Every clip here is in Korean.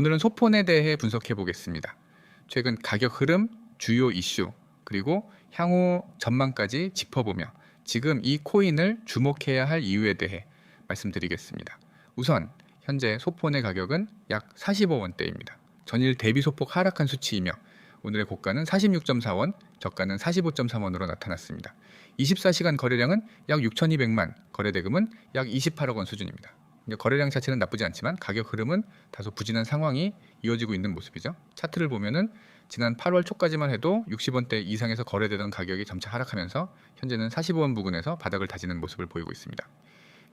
오늘은 소폰에 대해 분석해 보겠습니다. 최근 가격 흐름, 주요 이슈, 그리고 향후 전망까지 짚어보며 지금 이 코인을 주목해야 할 이유에 대해 말씀드리겠습니다. 우선 현재 소폰의 가격은 약 45원대입니다. 전일 대비 소폭 하락한 수치이며 오늘의 고가는 46.4원, 저가는 45.3원으로 나타났습니다. 24시간 거래량은 약 6,200만, 거래대금은 약 28억 원 수준입니다. 거래량 자체는 나쁘지 않지만 가격 흐름은 다소 부진한 상황이 이어지고 있는 모습이죠. 차트를 보면은 지난 8월 초까지만 해도 60원대 이상에서 거래되던 가격이 점차 하락하면서 현재는 45원 부근에서 바닥을 다지는 모습을 보이고 있습니다.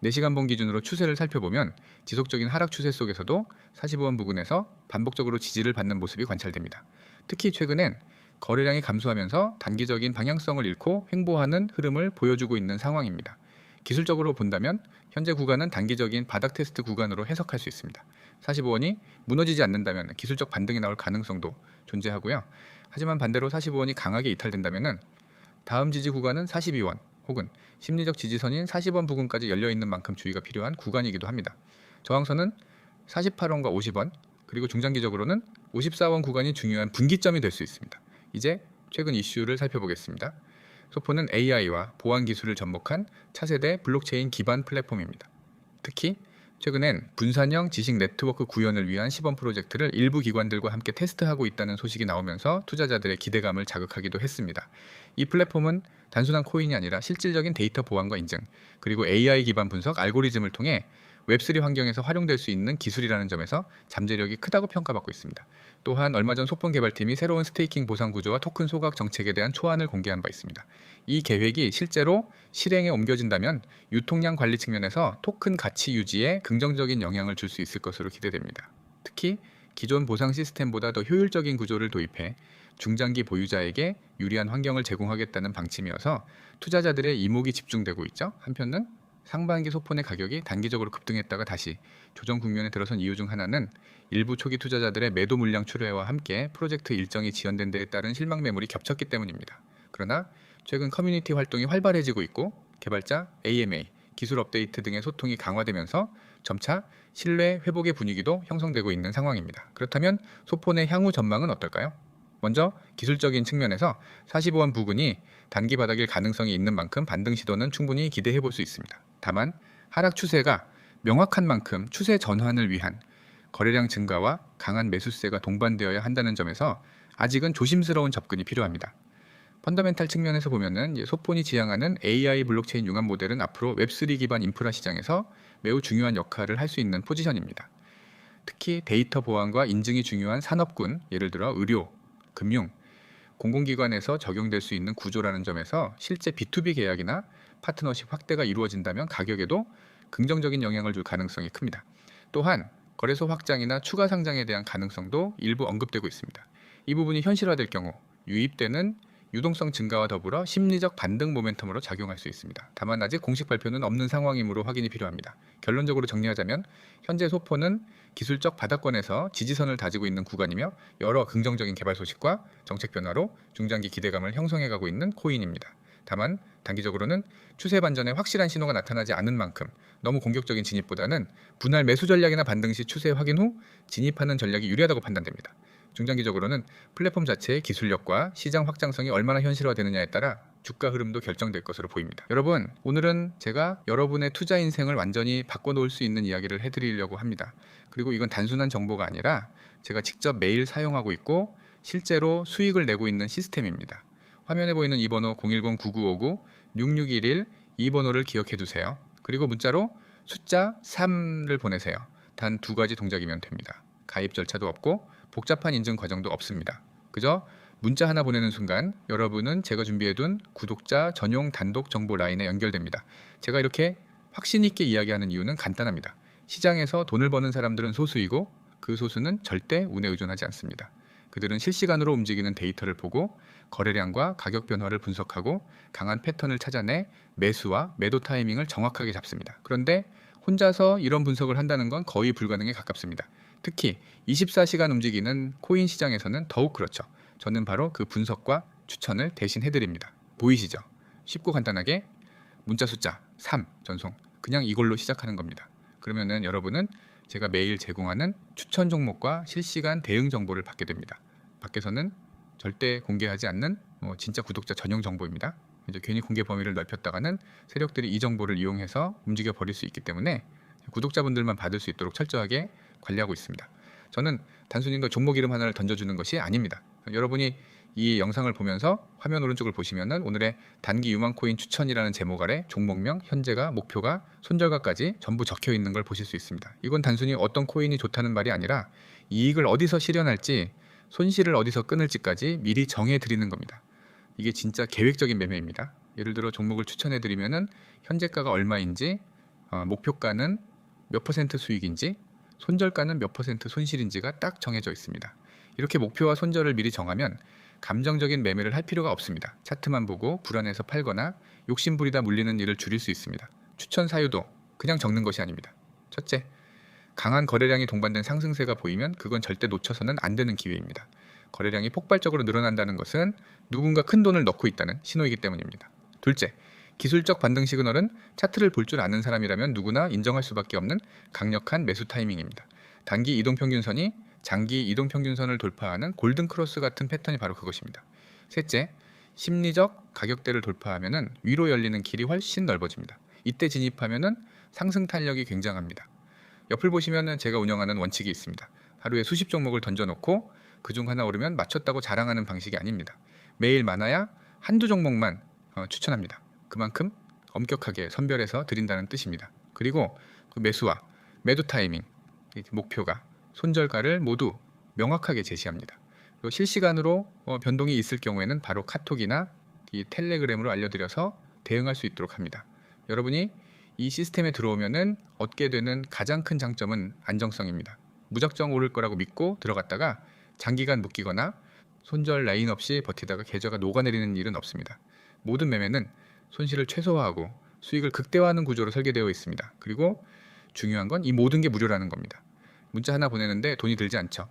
4시간 본 기준으로 추세를 살펴보면 지속적인 하락 추세 속에서도 45원 부근에서 반복적으로 지지를 받는 모습이 관찰됩니다. 특히 최근엔 거래량이 감소하면서 단기적인 방향성을 잃고 횡보하는 흐름을 보여주고 있는 상황입니다. 기술적으로 본다면 현재 구간은 단기적인 바닥 테스트 구간으로 해석할 수 있습니다. 45원이 무너지지 않는다면 기술적 반등이 나올 가능성도 존재하고요. 하지만 반대로 45원이 강하게 이탈된다면 다음 지지 구간은 42원 혹은 심리적 지지선인 40원 부근까지 열려있는 만큼 주의가 필요한 구간이기도 합니다. 저항선은 48원과 50원, 그리고 중장기적으로는 54원 구간이 중요한 분기점이 될 수 있습니다. 이제 최근 이슈를 살펴보겠습니다. 소폰은 AI와 보안 기술을 접목한 차세대 블록체인 기반 플랫폼입니다. 특히 최근엔 분산형 지식 네트워크 구현을 위한 시범 프로젝트를 일부 기관들과 함께 테스트하고 있다는 소식이 나오면서 투자자들의 기대감을 자극하기도 했습니다. 이 플랫폼은 단순한 코인이 아니라 실질적인 데이터 보안과 인증, 그리고 AI 기반 분석 알고리즘을 통해 웹3 환경에서 활용될 수 있는 기술이라는 점에서 잠재력이 크다고 평가받고 있습니다. 또한 얼마 전 소폰 개발팀이 새로운 스테이킹 보상 구조와 토큰 소각 정책에 대한 초안을 공개한 바 있습니다. 이 계획이 실제로 실행에 옮겨진다면 유통량 관리 측면에서 토큰 가치 유지에 긍정적인 영향을 줄 수 있을 것으로 기대됩니다. 특히 기존 보상 시스템보다 더 효율적인 구조를 도입해 중장기 보유자에게 유리한 환경을 제공하겠다는 방침이어서 투자자들의 이목이 집중되고 있죠. 한편은 상반기 소폰의 가격이 단기적으로 급등했다가 다시 조정 국면에 들어선 이유 중 하나는 일부 초기 투자자들의 매도 물량 출회와 함께 프로젝트 일정이 지연된 데에 따른 실망 매물이 겹쳤기 때문입니다. 그러나 최근 커뮤니티 활동이 활발해지고 있고 개발자, AMA, 기술 업데이트 등의 소통이 강화되면서 점차 신뢰 회복의 분위기도 형성되고 있는 상황입니다. 그렇다면 소폰의 향후 전망은 어떨까요? 먼저 기술적인 측면에서 45원 부근이 단기 바닥일 가능성이 있는 만큼 반등 시도는 충분히 기대해 볼 수 있습니다. 다만 하락 추세가 명확한 만큼 추세 전환을 위한 거래량 증가와 강한 매수세가 동반되어야 한다는 점에서 아직은 조심스러운 접근이 필요합니다. 펀더멘탈 측면에서 보면은 소폰이 지향하는 AI 블록체인 융합 모델은 앞으로 웹3 기반 인프라 시장에서 매우 중요한 역할을 할 수 있는 포지션입니다. 특히 데이터 보안과 인증이 중요한 산업군, 예를 들어 의료, 금융, 공공기관에서 적용될 수 있는 구조라는 점에서 실제 B2B 계약이나 파트너십 확대가 이루어진다면 가격에도 긍정적인 영향을 줄 가능성이 큽니다. 또한 거래소 확장이나 추가 상장에 대한 가능성도 일부 언급되고 있습니다. 이 부분이 현실화될 경우 유입되는 유동성 증가와 더불어 심리적 반등 모멘텀으로 작용할 수 있습니다. 다만 아직 공식 발표는 없는 상황이므로 확인이 필요합니다. 결론적으로 정리하자면 현재 소폰은 기술적 바닥권에서 지지선을 다지고 있는 구간이며 여러 긍정적인 개발 소식과 정책 변화로 중장기 기대감을 형성해가고 있는 코인입니다. 다만 단기적으로는 추세 반전에 확실한 신호가 나타나지 않은 만큼 너무 공격적인 진입보다는 분할 매수 전략이나 반등 시 추세 확인 후 진입하는 전략이 유리하다고 판단됩니다. 중장기적으로는 플랫폼 자체의 기술력과 시장 확장성이 얼마나 현실화되느냐에 따라 주가 흐름도 결정될 것으로 보입니다. 여러분, 오늘은 제가 여러분의 투자 인생을 완전히 바꿔놓을 수 있는 이야기를 해드리려고 합니다. 그리고 이건 단순한 정보가 아니라 제가 직접 매일 사용하고 있고 실제로 수익을 내고 있는 시스템입니다. 화면에 보이는 이 번호 010-9959-6611 이 번호를 기억해 두세요. 그리고 문자로 숫자 3를 보내세요. 단 2가지 동작이면 됩니다. 가입 절차도 없고 복잡한 인증 과정도 없습니다. 그저 문자 하나 보내는 순간 여러분은 제가 준비해둔 구독자 전용 단독 정보 라인에 연결됩니다. 제가 이렇게 확신 있게 이야기하는 이유는 간단합니다. 시장에서 돈을 버는 사람들은 소수이고 그 소수는 절대 운에 의존하지 않습니다. 그들은 실시간으로 움직이는 데이터를 보고 거래량과 가격 변화를 분석하고 강한 패턴을 찾아내 매수와 매도 타이밍을 정확하게 잡습니다. 그런데 혼자서 이런 분석을 한다는 건 거의 불가능에 가깝습니다. 특히 24시간 움직이는 코인 시장에서는 더욱 그렇죠. 저는 바로 그 분석과 추천을 대신 해드립니다. 보이시죠? 쉽고 간단하게 문자 숫자 3 전송, 그냥 이걸로 시작하는 겁니다. 그러면은 여러분은 제가 매일 제공하는 추천 종목과 실시간 대응 정보를 받게 됩니다. 밖에서는 절대 공개하지 않는 진짜 구독자 전용 정보입니다. 이제 괜히 공개 범위를 넓혔다가는 세력들이 이 정보를 이용해서 움직여 버릴 수 있기 때문에 구독자분들만 받을 수 있도록 철저하게 관리하고 있습니다. 저는 단순히 종목 이름 하나를 던져주는 것이 아닙니다. 여러분이 이 영상을 보면서 화면 오른쪽을 보시면은 오늘의 단기 유망 코인 추천이라는 제목 아래 종목명, 현재가, 목표가, 손절가까지 전부 적혀 있는 걸 보실 수 있습니다. 이건 단순히 어떤 코인이 좋다는 말이 아니라 이익을 어디서 실현할지, 손실을 어디서 끊을지까지 미리 정해 드리는 겁니다. 이게 진짜 계획적인 매매입니다. 예를 들어 종목을 추천해 드리면은 현재가가 얼마인지, 목표가는 몇 퍼센트 수익인지, 손절가는 몇 퍼센트 손실인지가 딱 정해져 있습니다. 이렇게 목표와 손절을 미리 정하면 감정적인 매매를 할 필요가 없습니다. 차트만 보고 불안해서 팔거나 욕심부리다 물리는 일을 줄일 수 있습니다. 추천 사유도 그냥 적는 것이 아닙니다. 첫째, 강한 거래량이 동반된 상승세가 보이면 그건 절대 놓쳐서는 안 되는 기회입니다. 거래량이 폭발적으로 늘어난다는 것은 누군가 큰 돈을 넣고 있다는 신호이기 때문입니다. 둘째, 기술적 반등 시그널은 차트를 볼 줄 아는 사람이라면 누구나 인정할 수밖에 없는 강력한 매수 타이밍입니다. 단기 이동평균선이 장기 이동평균선을 돌파하는 골든크로스 같은 패턴이 바로 그것입니다. 셋째, 심리적 가격대를 돌파하면 위로 열리는 길이 훨씬 넓어집니다. 이때 진입하면 상승 탄력이 굉장합니다. 옆을 보시면 제가 운영하는 원칙이 있습니다. 하루에 수십 종목을 던져놓고 그중 하나 오르면 맞췄다고 자랑하는 방식이 아닙니다. 매일 많아야 한두 종목만 추천합니다. 그만큼 엄격하게 선별해서 드린다는 뜻입니다. 그리고 그 매수와 매도 타이밍, 목표가, 손절가를 모두 명확하게 제시합니다. 그리고 실시간으로 변동이 있을 경우에는 바로 카톡이나 이 텔레그램으로 알려드려서 대응할 수 있도록 합니다. 여러분이 이 시스템에 들어오면은 얻게 되는 가장 큰 장점은 안정성입니다. 무작정 오를 거라고 믿고 들어갔다가 장기간 묶이거나 손절 라인 없이 버티다가 계좌가 녹아내리는 일은 없습니다. 모든 매매는 손실을 최소화하고 수익을 극대화하는 구조로 설계되어 있습니다. 그리고 중요한 건 이 모든 게 무료라는 겁니다. 문자 하나 보내는데 돈이 들지 않죠.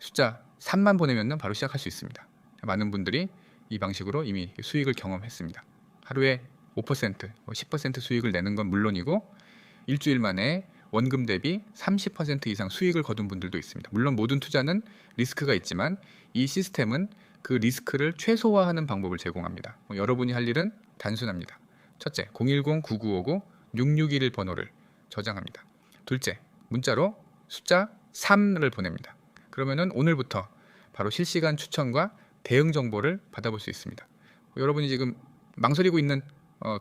숫자 3만 보내면 바로 시작할 수 있습니다. 많은 분들이 이 방식으로 이미 수익을 경험했습니다. 하루에 5%, 10% 수익을 내는 건 물론이고 일주일 만에 원금 대비 30% 이상 수익을 거둔 분들도 있습니다. 물론 모든 투자는 리스크가 있지만 이 시스템은 그 리스크를 최소화하는 방법을 제공합니다. 여러분이 할 일은 단순합니다. 첫째, 010-9959-6611 번호를 저장합니다. 둘째, 문자로 숫자 3을 보냅니다. 그러면은 오늘부터 바로 실시간 추천과 대응 정보를 받아볼 수 있습니다. 여러분이 지금 망설이고 있는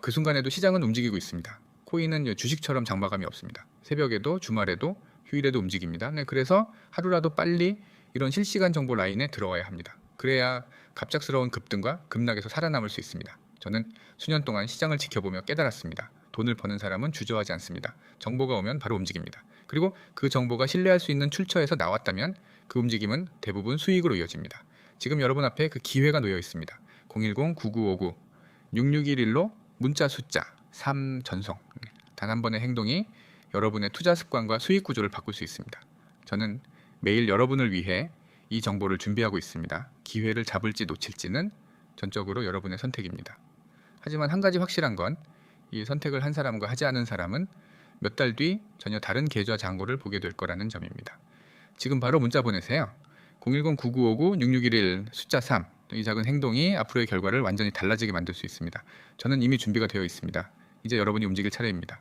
그 순간에도 시장은 움직이고 있습니다. 코인은 주식처럼 장마감이 없습니다. 새벽에도 주말에도 휴일에도 움직입니다. 네, 그래서 하루라도 빨리 이런 실시간 정보 라인에 들어와야 합니다. 그래야 갑작스러운 급등과 급락에서 살아남을 수 있습니다. 저는 수년 동안 시장을 지켜보며 깨달았습니다. 돈을 버는 사람은 주저하지 않습니다. 정보가 오면 바로 움직입니다. 그리고 그 정보가 신뢰할 수 있는 출처에서 나왔다면 그 움직임은 대부분 수익으로 이어집니다. 지금 여러분 앞에 그 기회가 놓여 있습니다. 010-9959-6611로 문자 숫자 3 전송. 단 한 번의 행동이 여러분의 투자 습관과 수익 구조를 바꿀 수 있습니다. 저는 매일 여러분을 위해 이 정보를 준비하고 있습니다. 기회를 잡을지 놓칠지는 전적으로 여러분의 선택입니다. 하지만 한 가지 확실한 건 이 선택을 한 사람과 하지 않은 사람은 몇 달 뒤 전혀 다른 계좌 잔고를 보게 될 거라는 점입니다. 지금 바로 문자 보내세요. 010-9959-6611 숫자 3. 이 작은 행동이 앞으로의 결과를 완전히 달라지게 만들 수 있습니다. 저는 이미 준비가 되어 있습니다. 이제 여러분이 움직일 차례입니다.